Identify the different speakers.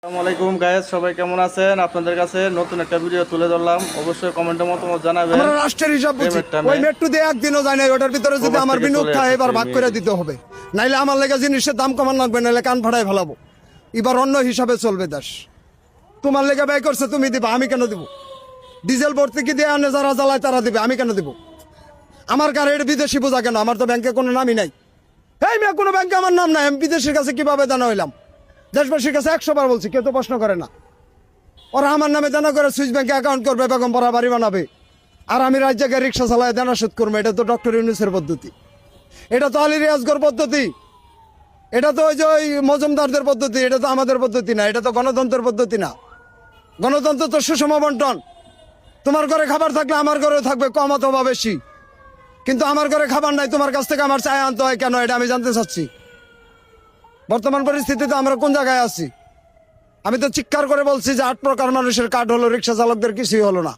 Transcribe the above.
Speaker 1: আসসালামু আলাইকুম গাইস, সবাই কেমন আছেন? আপনাদের কাছে নতুন একটা ভিডিও তুলে ধরলাম। অবশ্যই কমেন্টে মতামত জানাবেন।
Speaker 2: আমরা রাষ্ট্রের হিসাব বুঝি। ওই মেট্রো দিয়ে একদিনও যায় না, ওটার ভিতরে যদি আমার বিনিয়োগ থাকে এবার ভাগ করে দিতে হবে, নাইলে আমার লেগে জিনিসের দাম কমান লাগবে, নাইলে কান ফাড়াই ফেলাবো। এবার অন্য হিসাবে চলবে দেশ। তোমার লেগে ব্যয় করছে তুমি দিবা, আমি কেন দিব? ডিজেল ভর্তি কি দিয়ে আনে যারা জ্বালায় তারা দিবে, আমি কেন দিব? আমার গাড়ির বিদেশি বোঝা কেন? আমার তো ব্যাংকে কোনো নামই নাই। এই মেয়ে, কোনো ব্যাংকে আমার নাম নাই, আমি বিদেশের কাছে কিভাবে দানা হইলাম? দেশবাসীর কাছে 100 বার বলছি, কেউ তো প্রশ্ন করে না। ওরা আমার নামে দানা করে সুইস ব্যাংকে অ্যাকাউন্ট করবে, বেগম পড়া বাড়ি বানাবে, আর আমি রাজ্যকে রিক্সা চালায় দানা শোধ করবো। এটা তো ডক্টর ইউনুসের পদ্ধতি, এটা তো আলী রিয়াজগর পদ্ধতি, এটা তো ওই যে ওই মজুমদারদের পদ্ধতি, এটা তো আমাদের পদ্ধতি না, এটা তো গণতন্ত্রের পদ্ধতি না। গণতন্ত্র তো সুষম বন্টন। তোমার ঘরে খাবার থাকলে আমার ঘরেও থাকবে, কম অথবা বেশি। কিন্তু আমার ঘরে খাবার নাই, তোমার কাছ থেকে আমার চায় আনতে হয় কেন? এটা আমি জানতে চাচ্ছি। বর্তমান পরিস্থিতিতে আমরা কোন জায়গায় আছি? আমি তো চিৎকার করে বলছি যে 8 প্রকার মানুষের কার্ড হলো, রিক্সা চালকদের কিছুই হলো না।